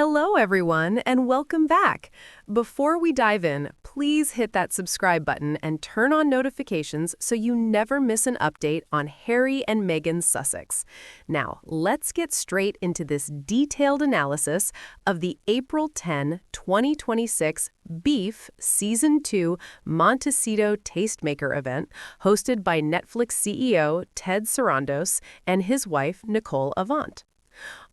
Hello, everyone, and welcome back. Before we dive in, please hit that subscribe button and turn on notifications so you never miss an update on Harry and Meghan Sussex. Now, let's get straight into this detailed analysis of the April 10, 2026 Beef Season 2 Montecito Tastemaker event hosted by Netflix CEO Ted Sarandos and his wife Nicole Avant.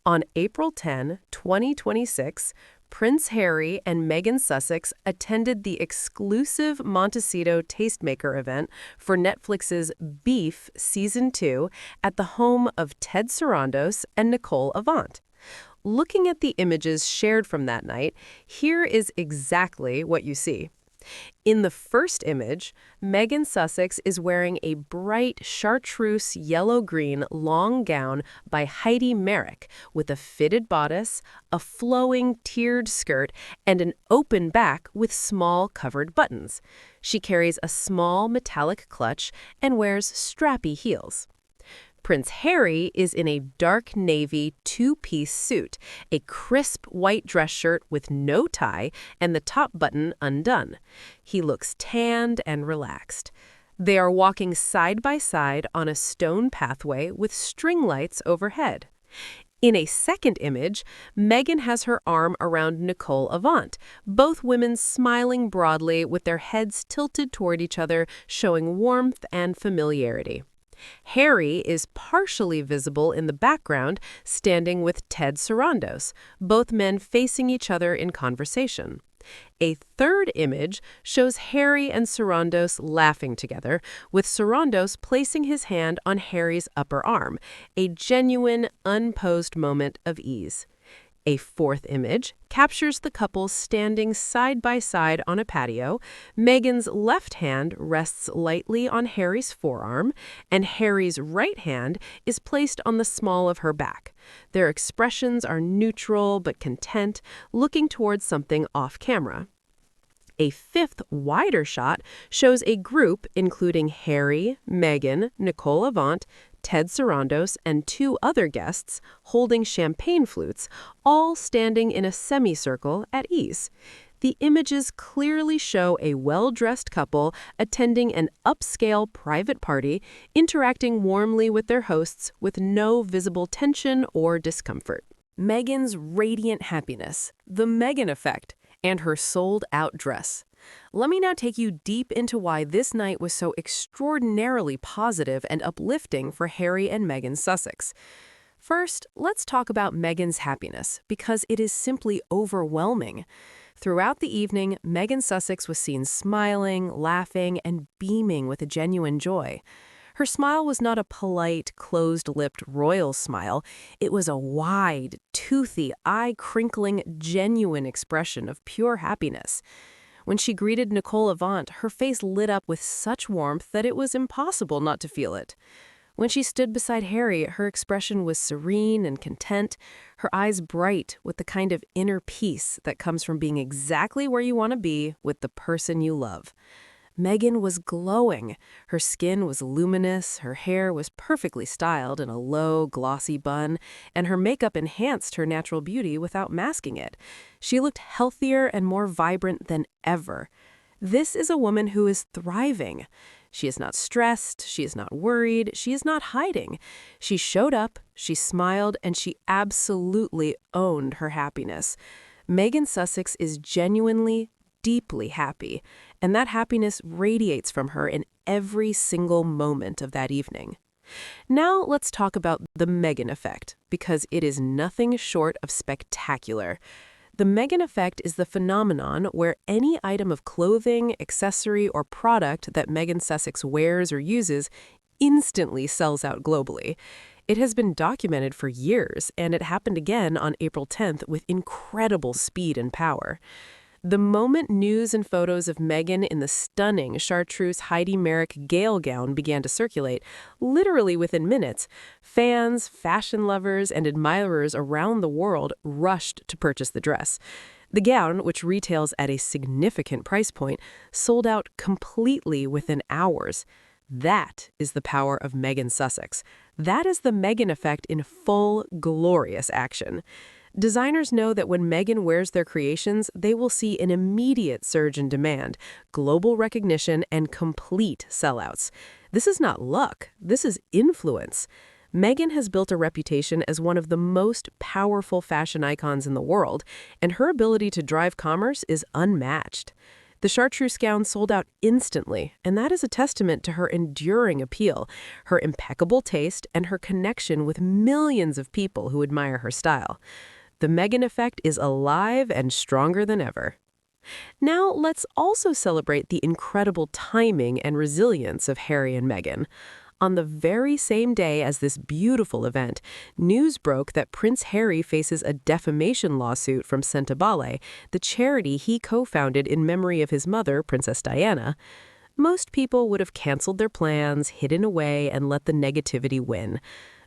On April 10, 2026, Prince Harry and Meghan Sussex attended the exclusive Montecito Tastemaker event for Netflix's Beef Season 2 at the home of Ted Sarandos and Nicole Avant. Looking at the images shared from that night, here is exactly what you see. In the first image, Meghan Sussex is wearing a bright chartreuse yellow-green long gown by Heidi Merrick with a fitted bodice, a flowing tiered skirt, and an open back with small covered buttons. She carries a small metallic clutch and wears strappy heels. Prince Harry is in a dark navy two-piece suit, a crisp white dress shirt with no tie and the top button undone. He looks tanned and relaxed. They are walking side by side on a stone pathway with string lights overhead. In a second image, Meghan has her arm around Nicole Avant, both women smiling broadly with their heads tilted toward each other, showing warmth and familiarity. Harry is partially visible in the background, standing with Ted Sarandos, both men facing each other in conversation. A third image shows Harry and Sarandos laughing together, with Sarandos placing his hand on Harry's upper arm, a genuine, unposed moment of ease. A fourth image captures the couple standing side by side on a patio. Meghan's left hand rests lightly on Harry's forearm, and Harry's right hand is placed on the small of her back. Their expressions are neutral but content, looking towards something off camera. A fifth, wider shot shows a group including Harry, Meghan, Nicole Avant, Ted Sarandos, and two other guests holding champagne flutes, all standing in a semicircle at ease. The images clearly show a well-dressed couple attending an upscale private party, interacting warmly with their hosts with no visible tension or discomfort. Meghan's radiant happiness, the Meghan Effect, and her sold-out dress. Let me now take you deep into why this night was so extraordinarily positive and uplifting for Harry and Meghan Sussex. First, let's talk about Meghan's happiness, because it is simply overwhelming. Throughout the evening, Meghan Sussex was seen smiling, laughing, and beaming with a genuine joy. Her smile was not a polite, closed-lipped royal smile. It was a wide, toothy, eye-crinkling, genuine expression of pure happiness. When she greeted Nicole Avant, her face lit up with such warmth that it was impossible not to feel it. When she stood beside Harry, her expression was serene and content, her eyes bright with the kind of inner peace that comes from being exactly where you want to be with the person you love. Meghan was glowing. Her skin was luminous, her hair was perfectly styled in a low, glossy bun, and her makeup enhanced her natural beauty without masking it. She looked healthier and more vibrant than ever. This is a woman who is thriving. She is not stressed, she is not worried, she is not hiding. She showed up, she smiled, and she absolutely owned her happiness. Meghan Sussex is genuinely, deeply happy, and that happiness radiates from her in every single moment of that evening. Now let's talk about the Meghan Effect, because it is nothing short of spectacular. The Meghan Effect is the phenomenon where any item of clothing, accessory, or product that Meghan Sussex wears or uses instantly sells out globally. It has been documented for years, and it happened again on April 10th with incredible speed and power. The moment news and photos of Meghan in the stunning chartreuse Heidi Merrick gale gown began to circulate, literally within minutes, fans, fashion lovers, and admirers around the world rushed to purchase the dress. The gown, which retails at a significant price point, sold out completely within hours. That is the power of Meghan Sussex. That is the Meghan Effect in full, glorious action. Designers know that when Meghan wears their creations, they will see an immediate surge in demand, global recognition, and complete sellouts. This is not luck, this is influence. Meghan has built a reputation as one of the most powerful fashion icons in the world, and her ability to drive commerce is unmatched. The chartreuse gown sold out instantly, and that is a testament to her enduring appeal, her impeccable taste, and her connection with millions of people who admire her style. The Meghan Effect is alive and stronger than ever. Now, let's also celebrate the incredible timing and resilience of Harry and Meghan. On the very same day as this beautiful event, news broke that Prince Harry faces a defamation lawsuit from Sentabale, the charity he co-founded in memory of his mother, Princess Diana. Most people would have canceled their plans, hidden away, and let the negativity win.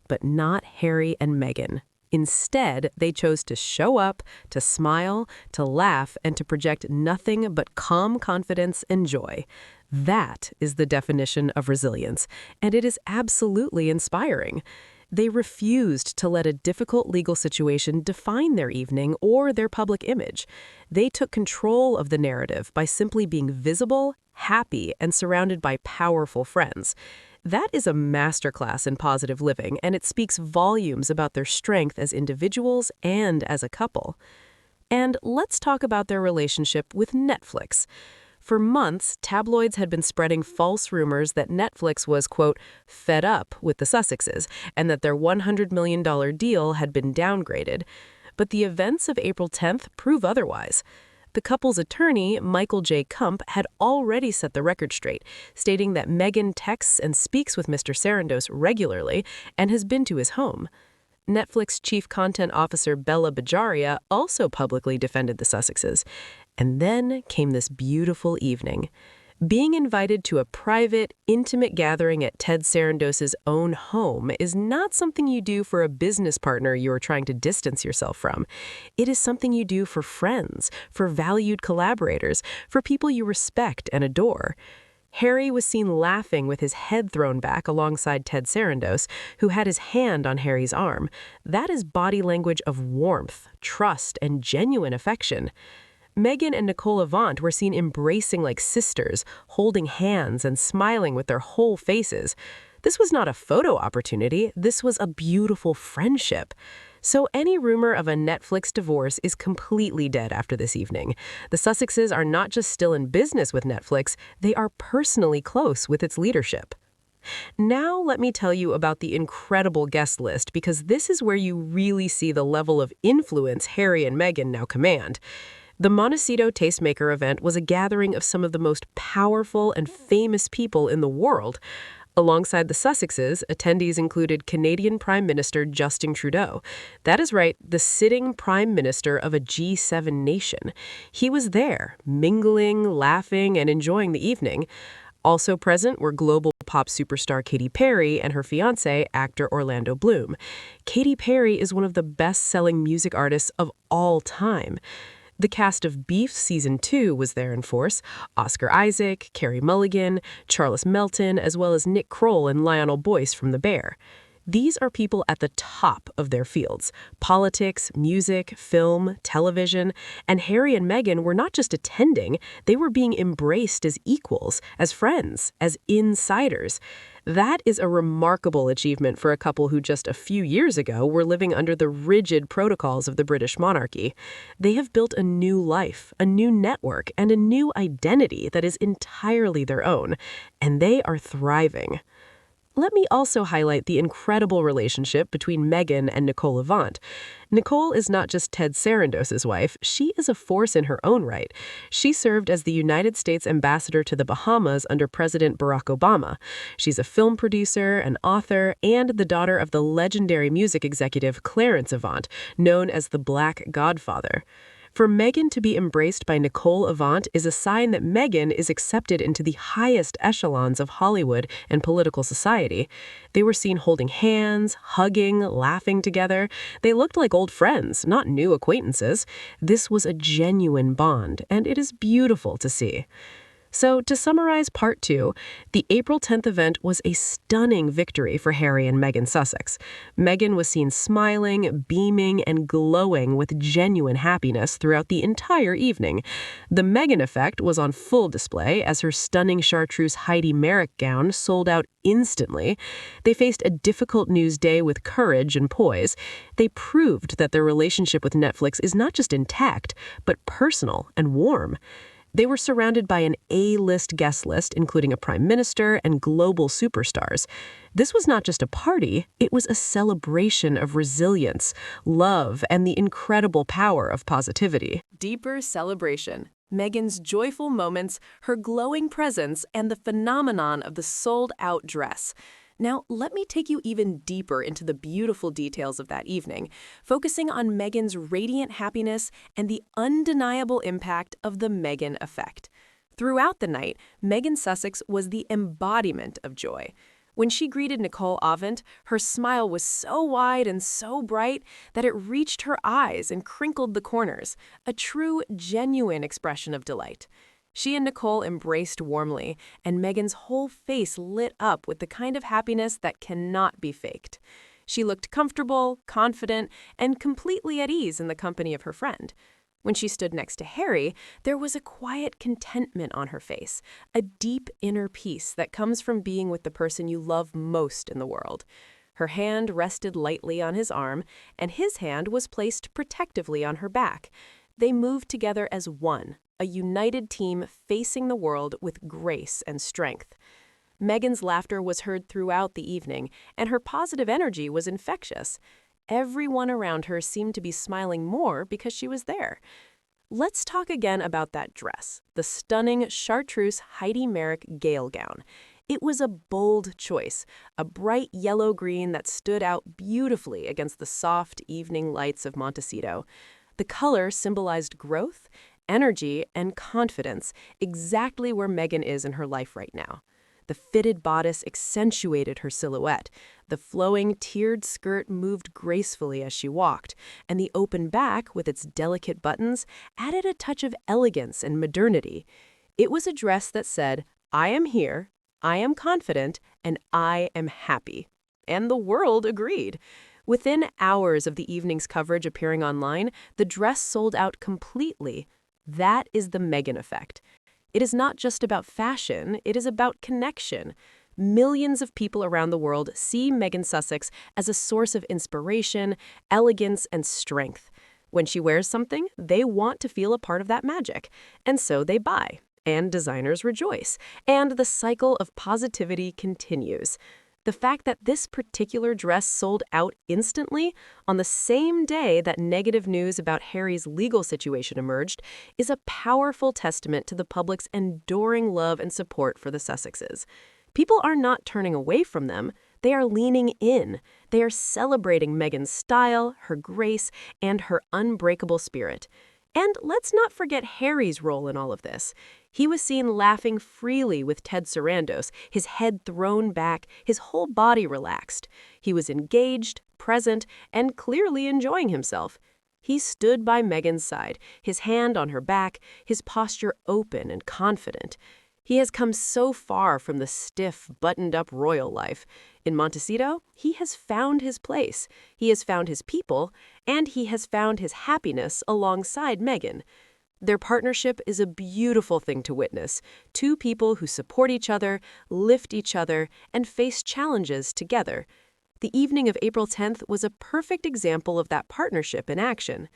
But not Harry and Meghan. Instead, they chose to show up, to smile, to laugh, and to project nothing but calm confidence and joy. That is the definition of resilience, and it is absolutely inspiring. They refused to let a difficult legal situation define their evening or their public image. They took control of the narrative by simply being visible, happy, and surrounded by powerful friends. That is a masterclass in positive living, and it speaks volumes about their strength as individuals and as a couple. And let's talk about their relationship with Netflix. For months, tabloids had been spreading false rumors that Netflix was, quote, fed up with the Sussexes and that their $100 million deal had been downgraded. But the events of April 10th prove otherwise. The couple's attorney, Michael J. Kump, had already set the record straight, stating that Meghan texts and speaks with Mr. Sarandos regularly and has been to his home. Netflix Chief Content Officer Bella Bajaria also publicly defended the Sussexes. And then came this beautiful evening. Being invited to a private, intimate gathering at Ted Sarandos' own home is not something you do for a business partner you are trying to distance yourself from. It is something you do for friends, for valued collaborators, for people you respect and adore. Harry was seen laughing with his head thrown back alongside Ted Sarandos, who had his hand on Harry's arm. That is body language of warmth, trust, and genuine affection. Meghan and Nicole Avant were seen embracing like sisters, holding hands and smiling with their whole faces. This was not a photo opportunity, this was a beautiful friendship. So any rumor of a Netflix divorce is completely dead after this evening. The Sussexes are not just still in business with Netflix, they are personally close with its leadership. Now let me tell you about the incredible guest list, because this is where you really see the level of influence Harry and Meghan now command. The Montecito Tastemaker event was a gathering of some of the most powerful and famous people in the world. Alongside the Sussexes, attendees included Canadian Prime Minister Justin Trudeau. That is right, the sitting Prime Minister of a G7 nation. He was there, mingling, laughing, and enjoying the evening. Also present were global pop superstar Katy Perry and her fiancé, actor Orlando Bloom. Katy Perry is one of the best-selling music artists of all time. The cast of Beef Season 2 was there in force: Oscar Isaac, Carey Mulligan, Charles Melton, as well as Nick Kroll and Lionel Boyce from The Bear. These are people at the top of their fields: politics, music, film, television. And Harry and Meghan were not just attending, they were being embraced as equals, as friends, as insiders. That is a remarkable achievement for a couple who just a few years ago were living under the rigid protocols of the British monarchy. They have built a new life, a new network, and a new identity that is entirely their own, and they are thriving. Let me also highlight the incredible relationship between Meghan and Nicole Avant. Nicole is not just Ted Sarandos' wife, she is a force in her own right. She served as the United States ambassador to the Bahamas under President Barack Obama. She's a film producer, an author, and the daughter of the legendary music executive Clarence Avant, known as the Black Godfather. For Meghan to be embraced by Nicole Avant is a sign that Meghan is accepted into the highest echelons of Hollywood and political society. They were seen holding hands, hugging, laughing together. They looked like old friends, not new acquaintances. This was a genuine bond, and it is beautiful to see. So, to summarize part two, the April 10th event was a stunning victory for Harry and Meghan Sussex. Meghan was seen smiling, beaming, and glowing with genuine happiness throughout the entire evening. The Meghan Effect was on full display as her stunning chartreuse Heidi Merrick gown sold out instantly. They faced a difficult news day with courage and poise. They proved that their relationship with Netflix is not just intact, but personal and warm. They were surrounded by an A-list guest list, including a prime minister and global superstars. This was not just a party, it was a celebration of resilience, love, and the incredible power of positivity. Deeper celebration. Meghan's joyful moments, her glowing presence, and the phenomenon of the sold-out dress. Now, let me take you even deeper into the beautiful details of that evening, focusing on Meghan's radiant happiness and the undeniable impact of the Meghan Effect. Throughout the night, Meghan Sussex was the embodiment of joy. When she greeted Nicole Avant, her smile was so wide and so bright that it reached her eyes and crinkled the corners, a true, genuine expression of delight. She and Nicole embraced warmly, and Meghan's whole face lit up with the kind of happiness that cannot be faked. She looked comfortable, confident, and completely at ease in the company of her friend. When she stood next to Harry, there was a quiet contentment on her face, a deep inner peace that comes from being with the person you love most in the world. Her hand rested lightly on his arm, and his hand was placed protectively on her back. They moved together as one, a united team facing the world with grace and strength. Meghan's laughter was heard throughout the evening, and her positive energy was infectious. Everyone around her seemed to be smiling more because she was there. Let's talk again about that dress, the stunning chartreuse Heidi Merrick gale gown. It was a bold choice, a bright yellow-green that stood out beautifully against the soft evening lights of Montecito. The color symbolized growth, energy, and confidence, exactly where Meghan is in her life right now. The fitted bodice accentuated her silhouette. The flowing, tiered skirt moved gracefully as she walked, and the open back, with its delicate buttons, added a touch of elegance and modernity. It was a dress that said, "I am here, I am confident, and I am happy." And the world agreed. Within hours of the evening's coverage appearing online, the dress sold out completely. That is the Meghan Effect. It is not just about fashion, it is about connection. Millions of people around the world see Meghan Sussex as a source of inspiration, elegance, and strength. When she wears something, they want to feel a part of that magic, and so they buy. And designers rejoice, and the cycle of positivity continues. The fact that this particular dress sold out instantly on the same day that negative news about Harry's legal situation emerged is a powerful testament to the public's enduring love and support for the Sussexes. People are not turning away from them, they are leaning in. They are celebrating Meghan's style, her grace, and her unbreakable spirit. And let's not forget Harry's role in all of this. He was seen laughing freely with Ted Sarandos, his head thrown back, his whole body relaxed. He was engaged, present, and clearly enjoying himself. He stood by Meghan's side, his hand on her back, his posture open and confident. He has come so far from the stiff, buttoned-up royal life. In Montecito, he has found his place, he has found his people, and he has found his happiness alongside Meghan. Their partnership is a beautiful thing to witness. Two people who support each other, lift each other, and face challenges together. The evening of April 10th was a perfect example of that partnership in action.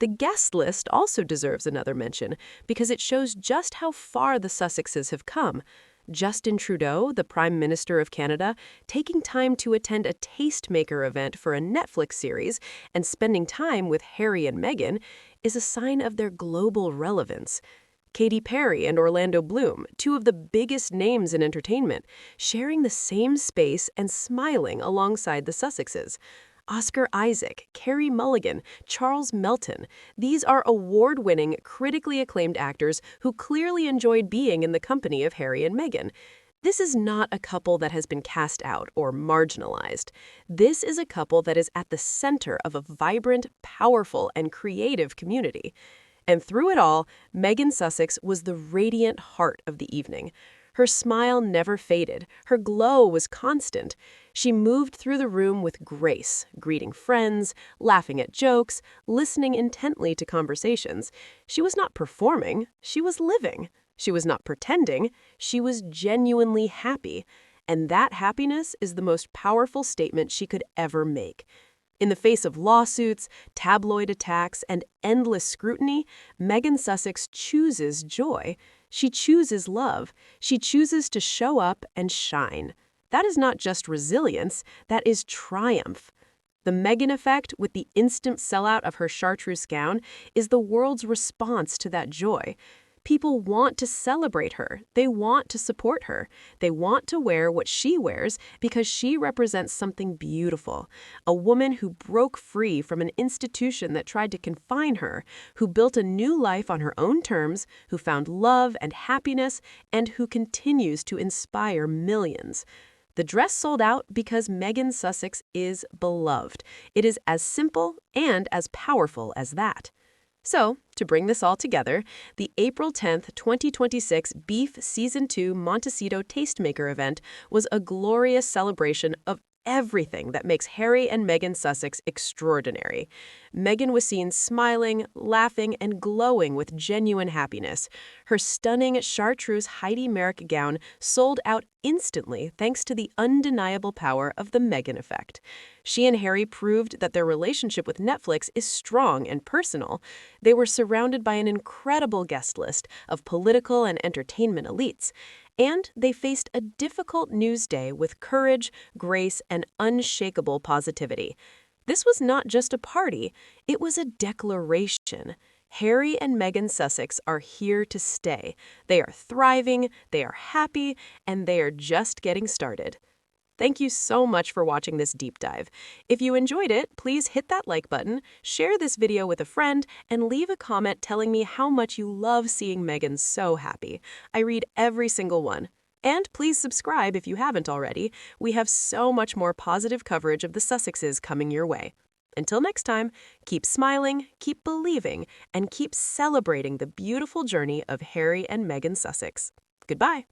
The guest list also deserves another mention because it shows just how far the Sussexes have come. Justin Trudeau, the Prime Minister of Canada, taking time to attend a tastemaker event for a Netflix series and spending time with Harry and Meghan is a sign of their global relevance. Katy Perry and Orlando Bloom, two of the biggest names in entertainment, sharing the same space and smiling alongside the Sussexes. Oscar Isaac, Carey Mulligan, Charles Melton. These are award-winning, critically acclaimed actors who clearly enjoyed being in the company of Harry and Meghan. This is not a couple that has been cast out or marginalized. This is a couple that is at the center of a vibrant, powerful, and creative community. And through it all, Meghan Sussex was the radiant heart of the evening. Her smile never faded. Her glow was constant. She moved through the room with grace, greeting friends, laughing at jokes, listening intently to conversations. She was not performing, she was living. She was not pretending, she was genuinely happy. And that happiness is the most powerful statement she could ever make. In the face of lawsuits, tabloid attacks, and endless scrutiny, Meghan Sussex chooses joy. She chooses love. She chooses to show up and shine. That is not just resilience, that is triumph. The Meghan Effect, with the instant sellout of her chartreuse gown, is the world's response to that joy. People want to celebrate her. They want to support her. They want to wear what she wears because she represents something beautiful. A woman who broke free from an institution that tried to confine her, who built a new life on her own terms, who found love and happiness, and who continues to inspire millions. The dress sold out because Meghan Sussex is beloved. It is as simple and as powerful as that. So, to bring this all together, the April 10th, 2026 Beef Season 2 Montecito Tastemaker event was a glorious celebration of everything that makes Harry and Meghan Sussex extraordinary. Meghan was seen smiling, laughing, and glowing with genuine happiness. Her stunning chartreuse Heidi Merrick gown sold out instantly thanks to the undeniable power of the Meghan Effect. She and Harry proved that their relationship with Netflix is strong and personal. They were surrounded by an incredible guest list of political and entertainment elites. And they faced a difficult news day with courage, grace, and unshakable positivity. This was not just a party, it was a declaration. Harry and Meghan Sussex are here to stay. They are thriving, they are happy, and they are just getting started. Thank you so much for watching this deep dive. If you enjoyed it, please hit that like button, share this video with a friend, and leave a comment telling me how much you love seeing Meghan so happy. I read every single one. And please subscribe if you haven't already. We have so much more positive coverage of the Sussexes coming your way. Until next time, keep smiling, keep believing, and keep celebrating the beautiful journey of Harry and Meghan Sussex. Goodbye.